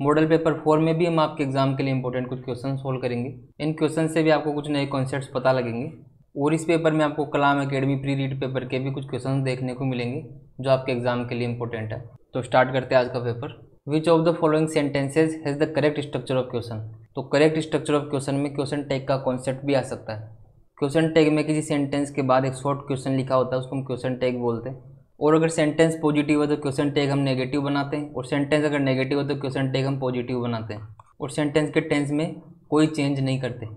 Model paper 4 में भी हम आपके एग्जाम के लिए इंपॉर्टेंट कुछ क्वेश्चन सोल्व करेंगे। इन क्वेश्चन से भी आपको कुछ नए कॉन्सेप्ट्स पता लगेंगे और इस पेपर में आपको कलाम एकेडमी प्री रीड पेपर के भी कुछ क्वेश्चन देखने को मिलेंगे जो आपके एग्जाम के लिए इंपॉर्टेंट है। तो स्टार्ट करते हैं आज का paper. Which of the following sentences has the correct structure of question. तो करेक्ट स्ट्रक्चर ऑफ क्वेश्चन में क्वेश्चन टैग का कॉन्सेप्ट भी आ सकता है। क्वेश्चन टैग में किसी सेंटेंस के बाद एक शॉर्ट क्वेश्चन लिखा होता है, उसको हम क्वेश्चन टैग बोलते हैं। और अगर सेंटेंस पॉजिटिव है तो क्वेश्चन टैग हम नेगेटिव बनाते हैं, और सेंटेंस अगर नेगेटिव है तो क्वेश्चन टैग हम पॉजिटिव बनाते हैं, और सेंटेंस के टेंस में कोई चेंज नहीं करते।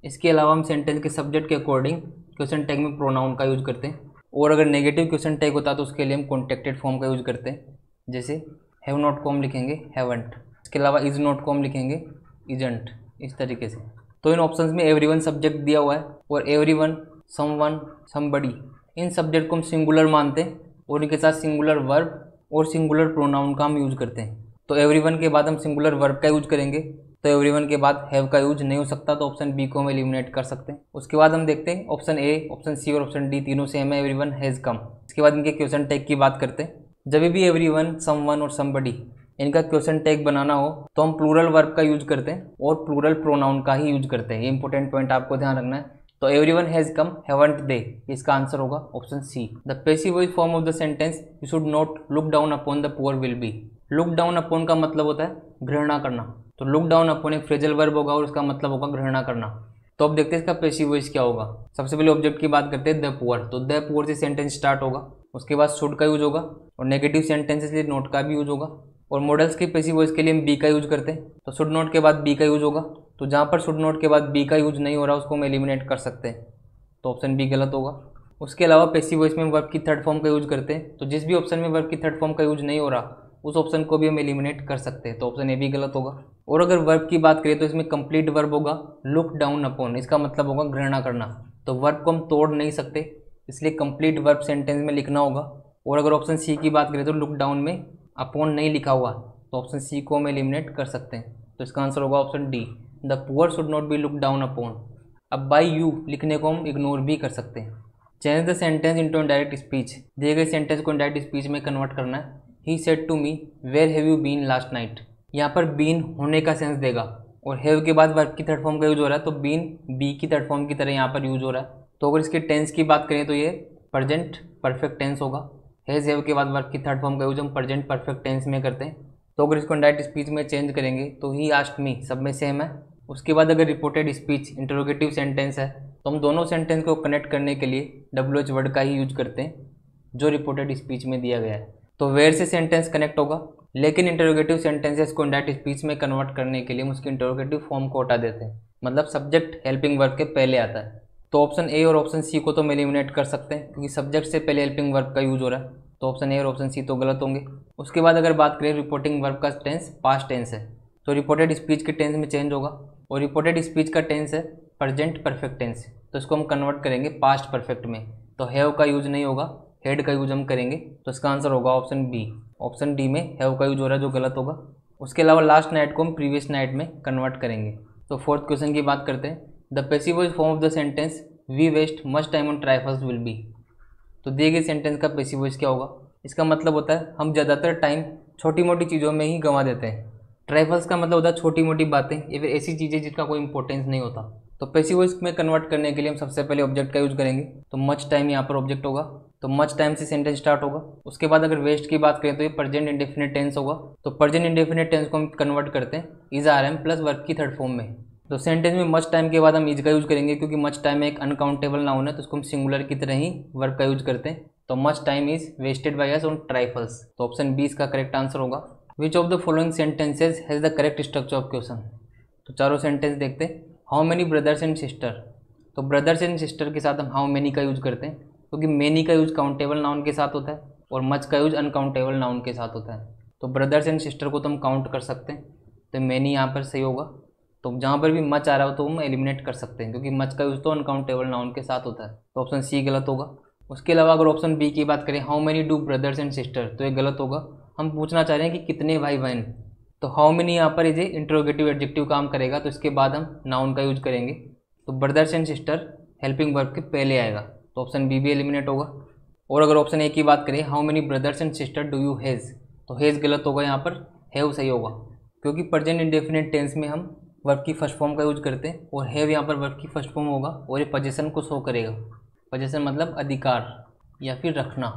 इसके अलावा हम सेंटेंस के सब्जेक्ट के अकॉर्डिंग क्वेश्चन टैग में प्रोनाउन का यूज करते हैं। और अगर नेगेटिव क्वेश्चन टैग होता है तो उसके लिए हम कॉन्टेक्टेड फॉर्म का यूज करते हैं, जैसे हैव नॉट को हम लिखेंगे हैवंट। इसके अलावा इज नॉट को हम लिखेंगे इजंट, इस तरीके से। तो इन ऑप्शंस में एवरीवन सब्जेक्ट दिया हुआ है और एवरीवन, समवन, समबडी, इन सब्जेक्ट को हम सिंगुलर मानते हैं और इनके साथ सिंगुलर वर्ब और सिंगुलर प्रोनाउन का हम यूज करते हैं। तो एवरीवन के बाद हम सिंगुलर वर्ब का यूज करेंगे, तो एवरीवन के बाद हैव का यूज नहीं हो सकता, तो ऑप्शन बी को हम एलिमिनेट कर सकते हैं। उसके बाद हम देखते हैं ऑप्शन ए, ऑप्शन सी और ऑप्शन डी तीनों सेम है, एवरीवन हैज़ कम। इसके बाद इनके क्वेश्चन टैग की बात करते हैं। जब भी एवरीवन, समवन और समबडी इनका क्वेश्चन टैग बनाना हो तो हम प्लूरल वर्ब का यूज करते हैं और प्लूरल प्रोनाउन का ही यूज करते हैं। ये इंपॉर्टेंट पॉइंट आपको ध्यान रखना है। तो everyone has come, haven't they, इसका आंसर होगा option C. The passive voice form of the sentence you should not look down upon the poor will be. Look down upon का मतलब होता है घृणा करना, तो लुक डाउन अपॉन एक फ्रेजल वर्ब होगा और उसका मतलब होगा घृणा करना। तो अब देखते हैं इसका पैसिव वॉइस क्या होगा। सबसे पहले ऑब्जेक्ट की बात करते हैं, द पुअर। तो द पुअर से सेंटेंस स्टार्ट होगा, उसके बाद शुड का यूज होगा और नेगेटिव सेंटेंसेस के लिए नोट का भी यूज होगा। और मॉडल्स के पैसिव वॉइस के लिए हम बी का यूज करते हैं, तो शुड नोट के बाद बी का यूज होगा। तो जहाँ पर शुड नोट के बाद बी का यूज नहीं हो रहा उसको हम एलिमिनेट कर सकते हैं, तो ऑप्शन बी गलत होगा। उसके अलावा पैसिव वॉइस में वर्ब की थर्ड फॉर्म का यूज करते हैं, तो जिस भी ऑप्शन में वर्ब की थर्ड फॉर्म का यूज नहीं हो रहा उस ऑप्शन को भी हम एलिमिनेट कर सकते हैं, तो ऑप्शन ए भी गलत होगा। और अगर वर्ब की बात करें तो इसमें कंप्लीट वर्ब होगा लुक डाउन अपॉन, इसका मतलब होगा घृणा करना। तो वर्ब को हम तोड़ नहीं सकते, इसलिए कंप्लीट वर्ब सेंटेंस में लिखना होगा। और अगर ऑप्शन सी की बात करें तो लुक डाउन में अपॉन नहीं लिखा हुआ, तो ऑप्शन सी को हम एलिमिनेट कर सकते हैं, तो इसका आंसर होगा option D, the poor should not be look down upon. अब बाई यू लिखने को हम इग्नोर भी कर सकते हैं। Change the sentence into direct speech. दिए गए सेंटेंस को डायरेक्ट स्पीच में कन्वर्ट करना है। He said to me where have you been last night. यहाँ पर बीन होने का सेंस देगा और हैव के बाद वर्ब की थर्ड फॉर्म का यूज हो रहा है, तो बीन बी की थर्ड फॉर्म की तरह यहाँ पर यूज हो रहा है। तो अगर इसके टेंस की बात करें तो ये प्रेजेंट परफेक्ट टेंस होगा। हैज़ हैव के बाद वर्ब की थर्ड फॉर्म का यूज हम प्रेजेंट परफेक्ट टेंस में करते हैं। तो अगर इसको डायरेक्ट स्पीच में चेंज करेंगे तो ही आस्क्ड मी सब में सेम है। उसके बाद अगर रिपोर्टेड स्पीच इंटरोगेटिव सेंटेंस है तो हम दोनों सेंटेंस को कनेक्ट करने के लिए WH वर्ड का ही यूज करते हैं जो रिपोर्टेड स्पीच में दिया गया है। तो वेयर से सेंटेंस कनेक्ट होगा, लेकिन इंटरोगेटिव सेंटेंसेस को डायरेक्ट स्पीच में कन्वर्ट करने के लिए हम उसकी इंटरोगेटिव फॉर्म को हटा देते हैं, मतलब सब्जेक्ट हेल्पिंग वर्ब के पहले आता है। तो ऑप्शन ए और ऑप्शन सी को तो हम एलिमिनेट कर सकते हैं क्योंकि सब्जेक्ट से पहले हेल्पिंग वर्ब का यूज हो रहा है, तो ऑप्शन ए और ऑप्शन सी तो गलत होंगे। उसके बाद अगर बात करें रिपोर्टिंग वर्ब का टेंस पास्ट टेंस है, तो रिपोर्टेड स्पीच के टेंस में चेंज होगा और रिपोर्टेड स्पीच का टेंस है प्रेजेंट परफेक्ट टेंस, तो इसको हम कन्वर्ट करेंगे पास्ट परफेक्ट में। तो हैव का यूज नहीं होगा, हेड का यूज हम करेंगे, तो इसका आंसर होगा ऑप्शन बी। ऑप्शन डी में हैव का यूज हो रहा है जो गलत होगा। उसके अलावा लास्ट नाइट को हम प्रीवियस नाइट में कन्वर्ट करेंगे। तो फोर्थ क्वेश्चन की बात करते हैं। The passive voice form of the sentence we waste much time on trifles will be. तो दिए गए सेंटेंस का पैसिव वॉइस क्या होगा। इसका मतलब होता है हम ज़्यादातर टाइम छोटी मोटी चीज़ों में ही गंवा देते हैं। ट्राइफल्स का मतलब होता है छोटी मोटी बातें या फिर ऐसी चीज़ें जिसका कोई इंपॉर्टेंस नहीं होता। तो पैसिव वॉइस में कन्वर्ट करने के लिए हम सबसे पहले ऑब्जेक्ट का यूज करेंगे, तो मच टाइम यहाँ पर ऑब्जेक्ट होगा, तो मच टाइम से सेंटेंस स्टार्ट होगा। उसके बाद अगर वेस्ट की बात करें तो ये प्रेजेंट इंडेफिनिट टेंस होगा, तो प्रेजेंट इंडेफिनिट टेंस को हम कन्वर्ट करते हैं इज RM प्लस वर्ब की थर्ड फॉर्म में। तो सेंटेंस में मच टाइम के बाद हम इज का यूज करेंगे क्योंकि मच टाइम एक अनकाउंटेबल नाउन है, तो उसको हम सिंगुलर की तरह ही वर्ब का यूज करते हैं। तो much time is wasted by us on trifles, तो ऑप्शन बी इसका करेक्ट आंसर होगा। Which of the following sentences has the correct structure of question. तो चारों सेंटेंस देखते हैं। How many brothers and sister, तो ब्रदर्स एंड सिस्टर के साथ हम हाउ मेनी का यूज करते हैं क्योंकि मेनी का यूज काउंटेबल नाउन के साथ होता है और मच का यूज अनकाउंटेबल नाउन के साथ होता है। तो ब्रदर्स एंड सिस्टर को तो हम काउंट कर सकते हैं, तो मेनी यहाँ पर सही होगा। तो जहाँ पर भी मच आ रहा हो तो हम एलिमिनेट कर सकते हैं क्योंकि मच का यूज तो अनकाउंटेबल नाउन के साथ होता है, तो ऑप्शन सी गलत होगा। उसके अलावा अगर ऑप्शन बी की बात करें how many do brothers and sister, तो ये गलत होगा। हम पूछना चाह रहे हैं कि कितने भाई बहन, तो हाउ मेनी यहाँ पर इसे इंट्रोगेटिव एडजेक्टिव काम करेगा, तो इसके बाद हम नाउन का यूज करेंगे। तो brothers and sister helping verb के पहले आएगा, तो ऑप्शन बी भी एलिमिनेट होगा। और अगर ऑप्शन ए की बात करें how many brothers and sister do you has, तो हैज़ गलत होगा, यहाँ पर हैव सही होगा। क्योंकि प्रेजेंट इंडेफिनिट टेंस में हम वर्ब की फर्स्ट फॉर्म का यूज करते हैं और हैव यहाँ पर वर्ब की फर्स्ट फॉर्म होगा और ये पोजीशन को शो करेगा। पोजीशन मतलब अधिकार या फिर रखना।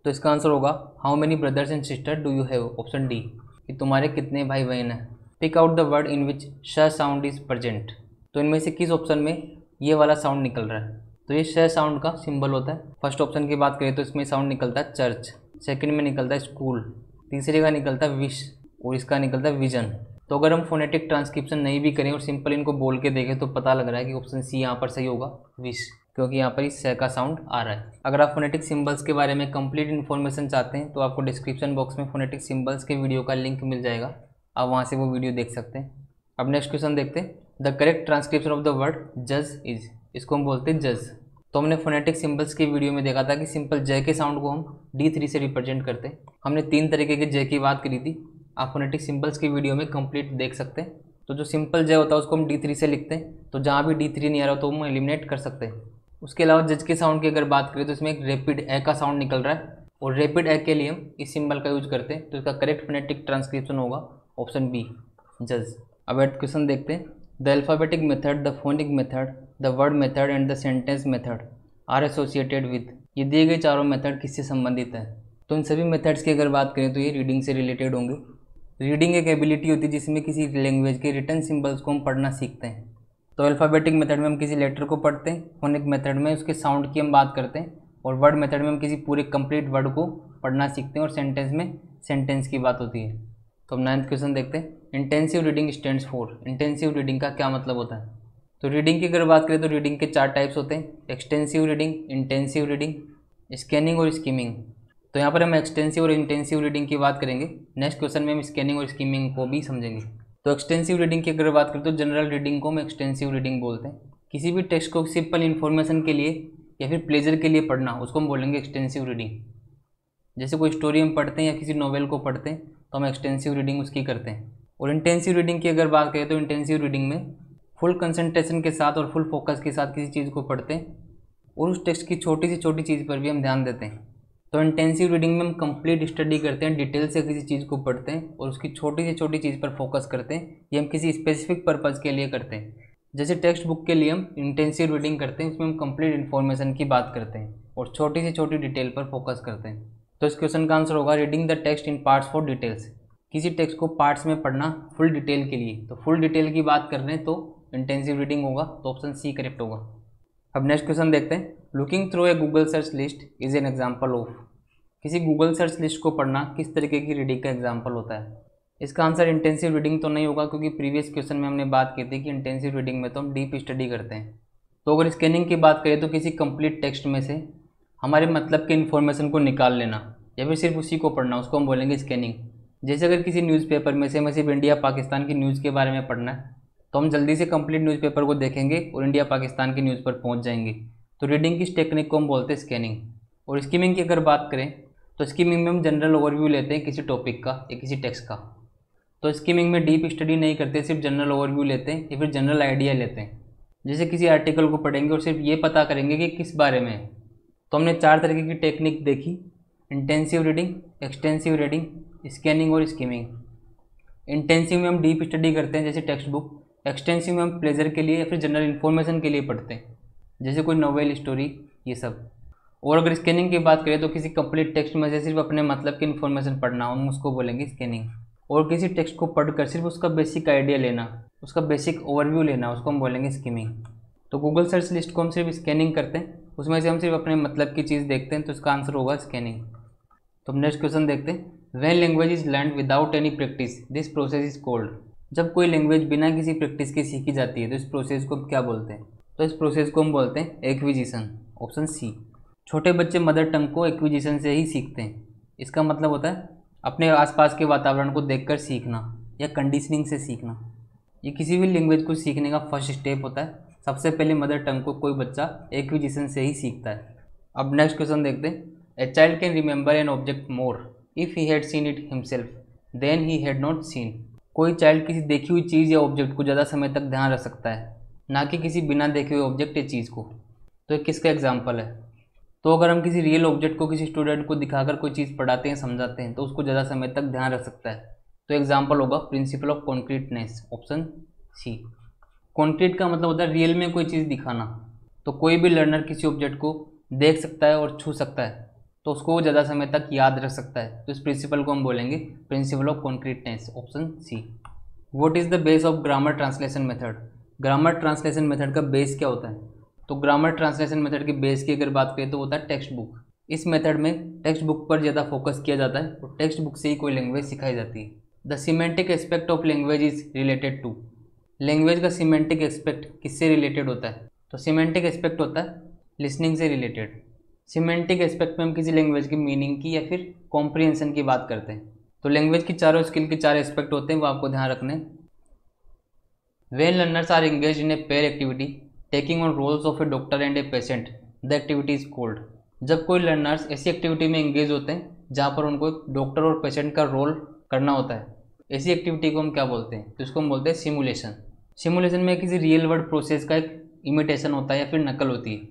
तो इसका आंसर होगा how many brothers and sister do you have, option D, कि तुम्हारे कितने भाई बहन हैं। Pick out the word in which sh sound is present. तो इनमें से किस ऑप्शन में ये वाला साउंड निकल रहा है? तो ये श साउंड का सिंबल होता है। फर्स्ट ऑप्शन की बात करें तो इसमें साउंड निकलता है चर्च, सेकंड में निकलता है स्कूल, तीसरे का निकलता है विश और इसका निकलता है विजन। तो अगर हम फोनेटिक ट्रांसक्रिप्शन नहीं भी करें और सिंपल इनको बोल के देखें तो पता लग रहा है कि ऑप्शन सी यहाँ पर सही होगा, विश, क्योंकि यहाँ पर इस स का साउंड आ रहा है। अगर आप फोनेटिक सिंबल्स के बारे में कंप्लीट इन्फॉर्मेशन चाहते हैं तो आपको डिस्क्रिप्शन बॉक्स में फोनेटिक सिंबल्स के वीडियो का लिंक मिल जाएगा, आप वहाँ से वो वीडियो देख सकते हैं। अब नेक्स्ट क्वेश्चन देखते हैं। The correct transcription of the word जज इज, इसको हम बोलते हैं जज। तो हमने फोनेटिक सिंबल्स की वीडियो में देखा था कि सिंपल जय के साउंड को हम D3 से रिप्रेजेंट करते हैं। हमने 3 तरीके के जय की बात करी थी, आप फोनेटिक सिंबल्स की वीडियो में कंप्लीट देख सकते हैं। तो जो सिंपल जय होता है उसको हम D3 से लिखते हैं, तो जहाँ भी D3 नहीं आ रहा तो हम एलिमिनेट कर सकते हैं। उसके अलावा जज के साउंड की अगर बात करें तो इसमें एक रैपिड ए का साउंड निकल रहा है और रैपिड ए के लिए हम इस सिंबल का यूज करते हैं। तो इसका करेक्ट फोनेटिक ट्रांसक्रिप्शन होगा ऑप्शन बी, जज। अब एड क्वेश्चन देखते हैं। The alphabetic method, the phonic method, the word method and the sentence method are associated with. ये दिए गए चारों मेथड किससे संबंधित है? तो इन सभी मेथड्स की अगर बात करें तो ये रीडिंग से रिलेटेड होंगे। रीडिंग एक एबिलिटी होती है जिसमें किसी लैंग्वेज के रिटन सिंबल्स को हम पढ़ना सीखते हैं। तो अल्फ़ाबेटिक मेथड में हम किसी लेटर को पढ़ते हैं, फोनिक मेथड में उसके साउंड की हम बात करते हैं और वर्ड मेथड में हम किसी पूरे कंप्लीट वर्ड को पढ़ना सीखते हैं और सेंटेंस में सेंटेंस की बात होती है। तो हम 9th क्वेश्चन देखते हैं। Intensive reading stands for. Intensive reading का क्या मतलब होता है? तो रीडिंग की अगर बात करें तो रीडिंग के 4 टाइप्स होते हैं, extensive reading, intensive reading, scanning और स्कीमिंग। तो यहाँ पर हम एक्सटेंसिव और इंटेंसिव रीडिंग की बात करेंगे। नेक्स्ट क्वेश्चन में हम स्कैनिंग और स्कीमिंग को भी समझेंगे। तो एक्सटेंसिव रीडिंग की अगर बात करें तो जनरल रीडिंग को हम एक्सटेंसिव रीडिंग बोलते हैं। किसी भी टेक्स्ट को सिंपल इन्फॉर्मेशन के लिए या फिर प्लेजर के लिए पढ़ना, उसको हम बोलेंगे एक्सटेंसिव रीडिंग। जैसे कोई स्टोरी हम पढ़ते हैं या किसी नॉवेल को पढ़ते हैं तो हम एक्सटेंसिव रीडिंग उसकी करते हैं। और इंटेंसिव रीडिंग की अगर बात करें तो इंटेंसिव रीडिंग में फुल कंसंट्रेशन के साथ और फुल फोकस के साथ किसी चीज़ को पढ़ते हैं और उस टेक्स्ट की छोटी से छोटी चीज़ पर भी हम ध्यान देते हैं। तो इंटेंसिव रीडिंग में हम कंप्लीट स्टडी करते हैं, डिटेल से किसी चीज़ को पढ़ते हैं और उसकी छोटी से छोटी चीज़ पर फोकस करते हैं। ये हम किसी स्पेसिफिक पर्पज़ के लिए करते हैं। जैसे टेक्स्ट बुक के लिए हम इंटेंसिव रीडिंग करते हैं, उसमें हम कंप्लीट इन्फॉर्मेशन की बात करते हैं और छोटी से छोटी डिटेल पर फोकस करते हैं। तो इस क्वेश्चन का आंसर होगा reading the text in parts for details. किसी टेक्स्ट को पार्ट्स में पढ़ना फुल डिटेल के लिए। तो फुल डिटेल की बात कर रहे हैं तो इंटेंसिव रीडिंग होगा, तो ऑप्शन सी करेक्ट होगा। अब नेक्स्ट क्वेश्चन देखते हैं। Looking through a Google search list is an example of. किसी गूगल सर्च लिस्ट को पढ़ना किस तरीके की रीडिंग का एग्जाम्पल होता है? इसका आंसर इंटेंसिव रीडिंग तो नहीं होगा, क्योंकि प्रीवियस क्वेश्चन में हमने बात की थी कि इंटेंसिव रीडिंग में तो हम डीप स्टडी करते हैं। तो अगर स्कैनिंग की बात करें तो किसी कंप्लीट टेक्स्ट में से हमारे मतलब के इन्फॉर्मेशन को निकाल लेना या फिर सिर्फ उसी को पढ़ना, उसको हम बोलेंगे स्कैनिंग। जैसे अगर किसी न्यूज़पेपर में से हमें सिर्फ इंडिया पाकिस्तान की न्यूज़ के बारे में पढ़ना है तो हम जल्दी से कंप्लीट न्यूज़पेपर को देखेंगे और इंडिया पाकिस्तान की न्यूज़ पर पहुंच जाएंगे। तो रीडिंग की इस टेक्निक को हम बोलते हैं स्कैनिंग। और स्कीमिंग की अगर बात करें तो स्कीमिंग में हम जनरल ओवरव्यू लेते हैं किसी टॉपिक का या किसी टेक्स्ट का। तो स्कीमिंग में डीप स्टडी नहीं करते, सिर्फ जनरल ओवरव्यू लेते हैं या फिर जनरल आइडिया लेते हैं। जैसे किसी आर्टिकल को पढ़ेंगे और सिर्फ ये पता करेंगे कि किस बारे में है। तो हमने 4 तरीके की टेक्निक देखी, intensive reading, extensive reading, scanning और स्कीमिंग। इंटेंसिव में हम डीप स्टडी करते हैं जैसे टेक्स्ट बुक। एक्सटेंसिव में हम प्लेजर के लिए या फिर जनरल इन्फॉर्मेशन के लिए पढ़ते हैं जैसे कोई नॉवेल, स्टोरी, ये सब। और अगर स्कैनिंग की बात करें तो किसी कंप्लीट टेक्स्ट में से सिर्फ अपने मतलब की इन्फॉर्मेशन पढ़ना, हम उसको बोलेंगे स्कैनिंग। और किसी टेक्स्ट को पढ़कर सिर्फ उसका बेसिक आइडिया लेना, उसका बेसिक ओवरव्यू लेना, उसको हम बोलेंगे स्कीमिंग। तो गूगल सर्च लिस्ट को हम सिर्फ स्कैनिंग करते हैं, उसमें से हम सिर्फ अपने मतलब की चीज़ देखते हैं, तो इसका आंसर होगा स्कैनिंग। तो हम नेक्स्ट क्वेश्चन देखते हैं। When language is learn without any practice this process is called. जब कोई लैंग्वेज बिना किसी प्रैक्टिस के सीखी जाती है तो इस प्रोसेस को क्या बोलते हैं? तो इस प्रोसेस को हम बोलते हैं एक्विजिशन, ऑप्शन सी। छोटे बच्चे मदर टंग को एक्विजिशन से ही सीखते हैं। इसका मतलब होता है अपने आसपास के वातावरण को देखकर सीखना या कंडीशनिंग से सीखना। ये किसी भी लैंग्वेज को सीखने का फर्स्ट स्टेप होता है। सबसे पहले मदर टंग को कोई बच्चा एक्विजिशन से ही सीखता है। अब नेक्स्ट क्वेश्चन देखते हैं। A child can remember an object more if he had seen it himself then he had not seen. कोई चाइल्ड किसी देखी हुई चीज़ या ऑब्जेक्ट को ज़्यादा समय तक ध्यान रख सकता है, ना कि किसी बिना देखे हुए ऑब्जेक्ट या चीज़ को। तो ये किसका एग्जाम्पल है? तो अगर हम किसी रियल ऑब्जेक्ट को किसी स्टूडेंट को दिखाकर कोई चीज़ पढ़ाते हैं, समझाते हैं, तो उसको ज़्यादा समय तक ध्यान रख सकता है। तो एग्जाम्पल होगा principle of concreteness, option C. Concrete का मतलब होता है रियल में कोई चीज़ दिखाना। तो कोई भी लर्नर किसी ऑब्जेक्ट को देख सकता है और छू सकता है, तो उसको ज़्यादा समय तक याद रख सकता है। तो इस प्रिंसिपल को हम बोलेंगे principle of concreteness, option C. What is the base of grammar translation method? Grammar translation method का बेस क्या होता है? तो ग्रामर ट्रांसलेशन मेथड के बेस की अगर बात करें तो होता है टेक्स्ट बुक। इस मेथड में टेक्स्ट बुक पर ज़्यादा फोकस किया जाता है और टेक्स्ट बुक से ही कोई लैंग्वेज सिखाई जाती है। The semantic aspect of language is related to. Language का सिमेंटिक एस्पेक्ट किससे रिलेटेड होता है? तो सिमेंटिक एस्पेक्ट होता है लिसनिंग से रिलेटेड। सिमेंटिक एस्पेक्ट में हम किसी लैंग्वेज की मीनिंग की या फिर कॉम्प्रिहेंशन की बात करते हैं। तो लैंग्वेज की चारों स्किल के 4 एस्पेक्ट होते हैं, वो आपको ध्यान रखने। When learners are engage in a pair activity taking on roles of a doctor and a patient, the activity is called. जब कोई लर्नर्स ऐसी एक्टिविटी में एंगेज होते हैं जहाँ पर उनको एक डॉक्टर और पेशेंट का रोल करना होता है, ऐसी एक्टिविटी को हम क्या बोलते हैं? तो इसको हम बोलते हैं सिमुलेशन। सिमुलेशन में किसी रियल वर्ल्ड प्रोसेस का एक इमिटेशन होता है या फिर नकल होती है।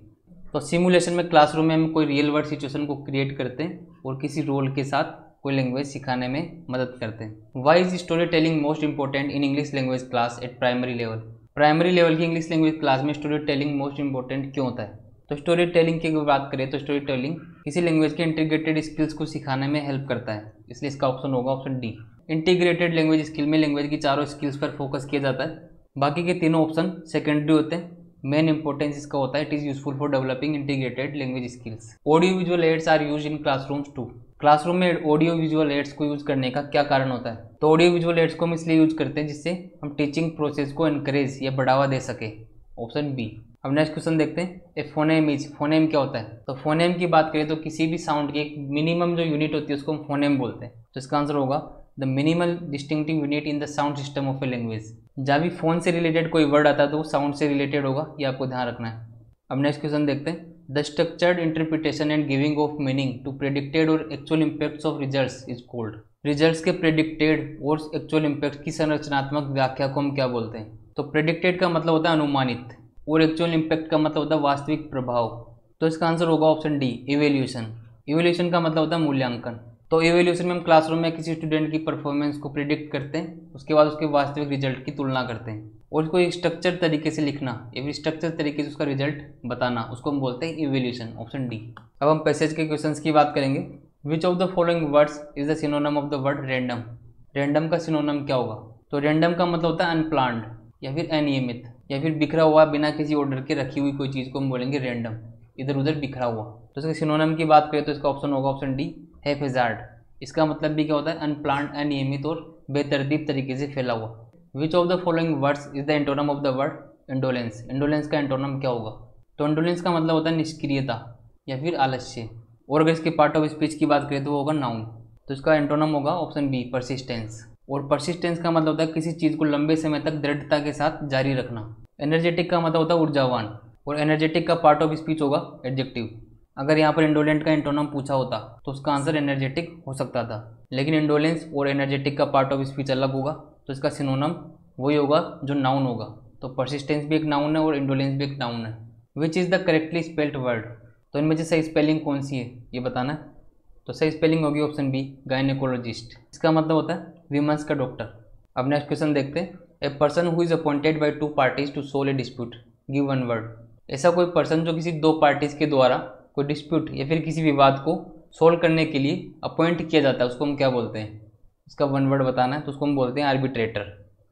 तो सिमुलेशन में क्लासरूम में हम कोई रियल वर्ल्ड सिचुएशन को क्रिएट करते हैं और किसी रोल के साथ कोई लैंग्वेज सिखाने में मदद करते हैं। Why is story telling most important in English language class at primary level? Primary level की इंग्लिश लैंग्वेज क्लास में स्टोरी टेलिंग मोस्ट इंपॉर्टेंट क्यों होता है? तो स्टोरी टेलिंग की अगर बात करें तो स्टोरी टेलिंग किसी लैंग्वेज के इंटीग्रेटेड स्किल्स को सिखाने में हेल्प करता है, इसलिए इसका ऑप्शन होगा option D. Integrated language skill में लैंग्वेज की चारों स्किल्स पर फोकस किया जाता है, बाकी के तीनों ऑप्शन सेकेंडरी होते हैं। मेन इंपॉर्टेंस इसका होता है it is useful for developing integrated language skills. Audio visual aids are use in classrooms to. Classroom में ऑडियो विजुअल एड्स को यूज करने का क्या कारण होता है? तो ऑडियो विजुअल एड्स को हम इसलिए यूज करते हैं जिससे हम टीचिंग प्रोसेस को एनकरेज या बढ़ावा दे सके, ऑप्शन बी। अब नेक्स्ट क्वेश्चन देखते हैं, ए फोनेम इज। फोनेम क्या होता है? तो फोनेम की बात करें तो किसी भी साउंड की एक मिनिमम जो यूनिट होती है उसको हम फोनेम बोलते हैं। तो इसका आंसर होगा the minimal distinctive unit in the sound system of a language. जहाँ भी फोन से रिलेटेड कोई वर्ड आता है तो वो साउंड से रिलेटेड होगा, ये आपको ध्यान रखना है। अब नेक्स्ट क्वेश्चन देखते हैं, the structured interpretation and giving of meaning to predicted और actual impacts of results is called. Results के प्रेडिक्टेड और एक्चुअल इम्पैक्ट की संरचनात्मक व्याख्या को हम क्या बोलते हैं? तो प्रेडिक्टेड का मतलब होता है अनुमानित और एक्चुअल इम्पैक्ट का मतलब होता है वास्तविक प्रभाव। तो इसका आंसर होगा ऑप्शन डी, इवेल्यूशन। इवेल्यूशन का मतलब होता है मूल्यांकन। तो इवेल्यूशन में हम क्लासरूम में किसी स्टूडेंट की परफॉर्मेंस को प्रिडिक्ट करते हैं, उसके बाद उसके वास्तविक रिजल्ट की तुलना करते हैं और उसको एक स्ट्रक्चर तरीके से लिखना या फिर स्ट्रक्चर तरीके से उसका रिजल्ट बताना, उसको हम बोलते हैं इवेल्यूशन, ऑप्शन डी। अब हम पैसेज के क्वेश्चंस की बात करेंगे। विच of the following words is the synonym of the word random? Random का सिनोनिम क्या होगा? तो रैंडम का मतलब होता है अनप्लान्ड या फिर अनियमित या फिर बिखरा हुआ, बिना किसी ऑर्डर के रखी हुई कोई चीज़ को हम बोलेंगे रैंडम, इधर उधर बिखरा हुआ। तो इसके सिनोनिम की बात करें तो इसका ऑप्शन होगा ऑप्शन डी, हैफेजार्ड। इसका मतलब भी क्या होता है? अनप्लान्ड, अनियमित और बेतरतीब तरीके से फैला हुआ। विच of the following words is the antonym of the word indolence? Indolence का एंटोनम क्या होगा? तो इंडोलेंस का मतलब होता है निष्क्रियता या फिर आलस्य। और अगर इसके पार्ट ऑफ स्पीच की बात करें तो वो होगा नाउन। तो इसका एंटोनम होगा ऑप्शन बी, परसिस्टेंस। और परसिस्टेंस का मतलब होता है किसी चीज़ को लंबे समय तक दृढ़ता के साथ जारी रखना। एनर्जेटिक का मतलब होता है ऊर्जावान और एनर्जेटिक का पार्ट ऑफ स्पीच होगा एडजेक्टिव। अगर यहाँ पर इंडोलेंट का एंटोनम पूछा होता तो उसका आंसर एनर्जेटिक हो सकता था, लेकिन इंडोलेंस और एनर्जेटिक का पार्ट ऑफ स्पीच अलग होगा, तो इसका सिनोनिम वही होगा जो नाउन होगा। तो परसिस्टेंस भी एक नाउन है और इंडोलेंस भी एक नाउन है। Which is the correctly spelled word? तो इनमें से सही स्पेलिंग कौन सी है ये बताना है। तो सही स्पेलिंग होगी ऑप्शन बी, गायनेकोलॉजिस्ट। इसका मतलब होता है विमेंस का डॉक्टर। अब नेक्स्ट क्वेश्चन देखते हैं, a person who is appointed by two parties to solve a dispute, give one word. ऐसा कोई पर्सन जो किसी दो पार्टीज के द्वारा कोई डिस्प्यूट या फिर किसी विवाद को सोल्व करने के लिए अपॉइंट किया जाता है, उसको हम क्या बोलते हैं? इसका वन वर्ड बताना है, तो उसको हम बोलते हैं आर्बिट्रेटर।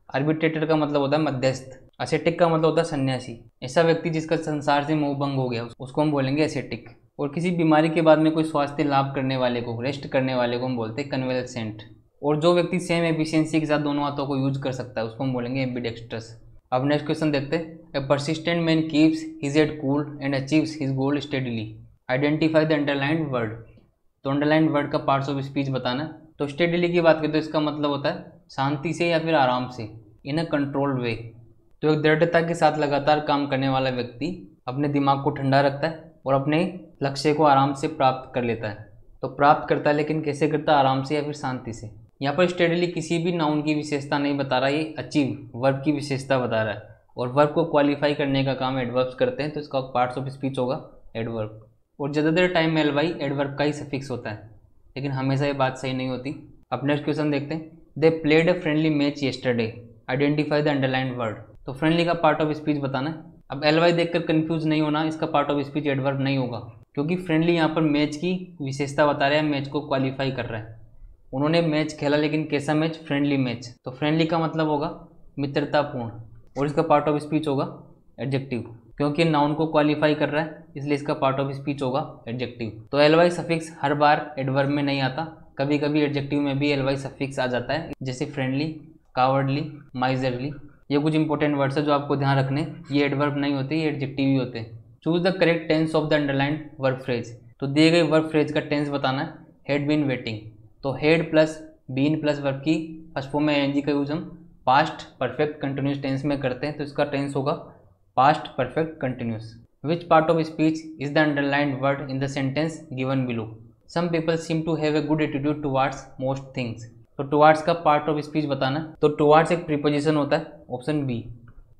आर्बिट्रेटर का मतलब होता है मध्यस्थ। एसेटिक का मतलब होता है सन्यासी। ऐसा व्यक्ति जिसका संसार से मोह भंग हो गया उसको हम बोलेंगे एसेटिक। और किसी बीमारी के बाद में कोई स्वास्थ्य लाभ करने वाले को, रेस्ट करने वाले को हम बोलते हैं कन्वेलेसेंट। और जो व्यक्ति सेम एफिशिएंसी के साथ दोनों हाथों को यूज कर सकता है उसको हम बोलेंगे एम्बिडेक्स्ट्रस। अब नेक्स्ट क्वेश्चन देखते हैं, a persistent man keeps his head cool and achieves his goal steadily, identify the underlined word. तो अंडरलाइंड वर्ड का पार्ट्स ऑफ स्पीच बताना। तो स्टेडीली की बात करें तो इसका मतलब होता है शांति से या फिर आराम से, इन अ कंट्रोल्ड वे। तो एक दृढ़ता के साथ लगातार काम करने वाला व्यक्ति अपने दिमाग को ठंडा रखता है और अपने लक्ष्य को आराम से प्राप्त कर लेता है। तो प्राप्त करता है, लेकिन कैसे करता है? आराम से या फिर शांति से। यहाँ पर स्टेडीली किसी भी नाउन की विशेषता नहीं बता रहा, ये अचीव वर्ब की विशेषता बता रहा है और वर्ब को क्वालिफाई करने का काम एडवर्ब्स करते हैं, तो इसका पार्ट्स ऑफ स्पीच होगा एडवर्ब। और ज़्यादातर टाइम में एलवाई एडवर्ब का ही सफिक्स होता है, लेकिन हमेशा ये बात सही नहीं होती। अब नेक्स्ट क्वेश्चन देखते हैं, they played a friendly match yesterday, identify the underlined word. तो फ्रेंडली का पार्ट ऑफ स्पीच बताना है। अब LY देखकर कंफ्यूज नहीं होना, इसका पार्ट ऑफ स्पीच एडवर्ब नहीं होगा, क्योंकि फ्रेंडली यहाँ पर मैच की विशेषता बता रहा है, मैच को क्वालिफाई कर रहा है। उन्होंने मैच खेला, लेकिन कैसा मैच? Friendly match. तो फ्रेंडली का मतलब होगा मित्रतापूर्ण, और इसका पार्ट ऑफ स्पीच होगा एडजेक्टिव, क्योंकि नाउन को क्वालिफाई कर रहा है, इसलिए इसका पार्ट ऑफ स्पीच होगा एडजेक्टिव। तो LY सफिक्स हर बार एडवर्ब में नहीं आता, कभी कभी एडजेक्टिव में भी LY सफिक्स आ जाता है, जैसे फ्रेंडली, कावर्डली, माइजरली। ये कुछ इंपॉर्टेंट वर्ड्स है जो आपको ध्यान रखने, ये एडवर्ब नहीं होते, ये एडजेक्टिव ही होते हैं। Choose the correct tense of the underlined verb phrase. तो दिए गए वर्ब फ्रेज का टेंस बताना है। हैड बीन वेटिंग, तो had plus been plus verb की फर्स्ट फॉर्म में ING का यूज हम पास्ट परफेक्ट कंटिन्यूस टेंस में करते हैं, तो इसका टेंस होगा past perfect continuous. Which part of speech is the underlined word in the sentence given below? Some people seem to have a good attitude towards most things. तो towards का part of speech बताना। तो towards एक preposition होता है, option B.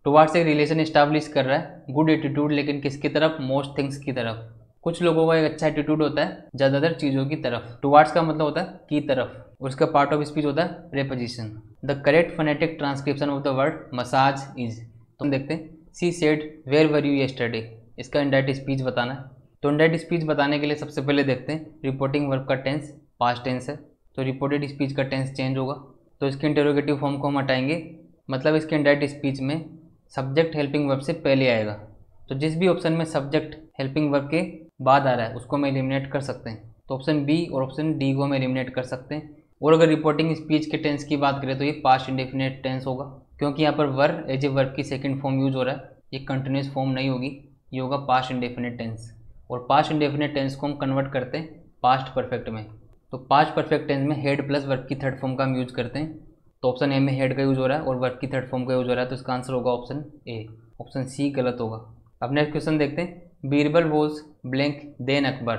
Towards एक relation establish कर रहा है, गुड एटीट्यूड, लेकिन किसकी तरफ? मोस्ट थिंग्स की तरफ। कुछ लोगों का एक अच्छा एटीट्यूड होता है ज़्यादातर चीज़ों की तरफ। टुवार्ड्स का मतलब होता है की तरफ, और उसका पार्ट ऑफ स्पीच होता है preposition. The correct phonetic transcription of the word massage is. तो हम देखते हैं, she said where were you yesterday, इसका इनडायरेक्ट स्पीच बताना है। तो इनडायरेक्ट स्पीच बताने के लिए सबसे पहले देखते हैं रिपोर्टिंग वर्ब का टेंस पास्ट टेंस है, तो रिपोर्टेड स्पीच का टेंस चेंज होगा, तो इसके इंटरोगेटिव फॉर्म को हम हटाएंगे, मतलब इसके इनडायरेक्ट स्पीच में सब्जेक्ट हेल्पिंग वर्ब से पहले आएगा। तो जिस भी ऑप्शन में सब्जेक्ट हेल्पिंग वर्ब के बाद आ रहा है उसको हम एलिमिनेट कर सकते हैं, तो ऑप्शन बी और ऑप्शन डी को हम एलिमिनेट कर सकते हैं। और अगर रिपोर्टिंग स्पीच के टेंस की बात करें तो ये पास्ट इंडेफिनिट टेंस होगा, क्योंकि यहाँ पर वर एज ए वर्ब की सेकंड फॉर्म यूज हो रहा है, ये कंटिन्यूस फॉर्म नहीं होगी, ये होगा पास्ट इंडेफिनिट टेंस। और पास्ट इंडेफिनिट टेंस को हम कन्वर्ट करते हैं पास्ट परफेक्ट में, तो पास्ट परफेक्ट टेंस में हेड प्लस वर्ब की थर्ड फॉर्म का हम यूज करते हैं। तो ऑप्शन ए में हेड का यूज हो रहा है और वर्ब की थर्ड फॉर्म का यूज हो रहा है, तो इसका आंसर होगा ऑप्शन ए। ऑप्शन सी गलत होगा। अब नेक्स्ट क्वेश्चन देखते हैं, Birbal was blank than Akbar.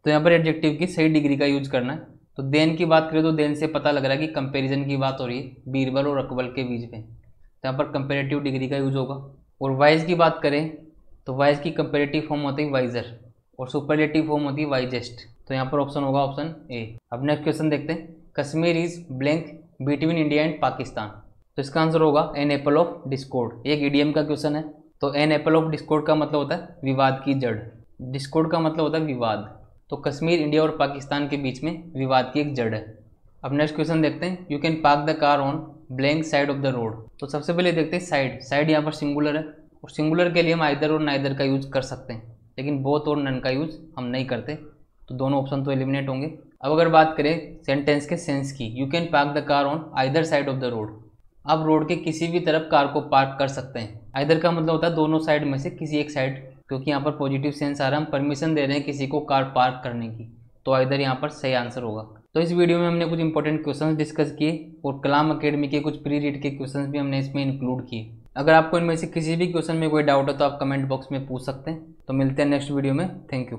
तो यहाँ पर एडजेक्टिव की सही डिग्री का यूज करना है। तो देन की बात करें तो देन से पता लग रहा है कि कंपैरिजन की बात हो रही है बीरबल और अकबर के बीच में, तो यहाँ पर कंपेरेटिव डिग्री का यूज होगा। और वाइज की बात करें तो वाइज की कंपेरेटिव फॉर्म होती है वाइजर, और सुपरलेटिव फॉर्म होती है वाइजेस्ट, तो यहाँ पर ऑप्शन होगा ऑप्शन ए। अब नेक्स्ट क्वेश्चन देखते हैं, Kashmir is blank between India and Pakistan. तो इसका आंसर होगा एन एप्पल ऑफ डिस्कॉर्ड। एक इडियम का क्वेश्चन है, तो एन एप्पल ऑफ डिस्कॉर्ड का मतलब होता है विवाद की जड़, डिस्कॉर्ड का मतलब होता है विवाद, तो कश्मीर, इंडिया और पाकिस्तान के बीच में विवाद की एक जड़ है। अब नेक्स्ट क्वेश्चन देखते हैं, you can park the car on blank side of the road. तो सबसे पहले देखते हैं साइड, साइड यहाँ पर सिंगुलर है, और सिंगुलर के लिए हम आइदर और नाइदर का यूज कर सकते हैं, लेकिन बोथ और नन का यूज हम नहीं करते, तो दोनों ऑप्शन तो एलिमिनेट होंगे। अब अगर बात करें सेंटेंस के सेंस की, you can park the car on either side of the road. आप रोड के किसी भी तरफ कार को पार्क कर सकते हैं। आइदर का मतलब होता है दोनों साइड में से किसी एक साइड, क्योंकि यहाँ पर पॉजिटिव सेंस आ रहा है, हम परमिशन दे रहे हैं किसी को कार पार्क करने की, तो आइदर यहाँ पर सही आंसर होगा। तो इस वीडियो में हमने कुछ इंपॉर्टेंट क्वेश्चंस डिस्कस किए, और कलाम अकेडमी के कुछ प्री रीड के क्वेश्चंस भी हमने इसमें इंक्लूड किए। अगर आपको इनमें से किसी भी क्वेश्चन में कोई डाउट है तो आप कमेंट बॉक्स में पूछ सकते हैं। तो मिलते हैं नेक्स्ट वीडियो में, थैंक यू।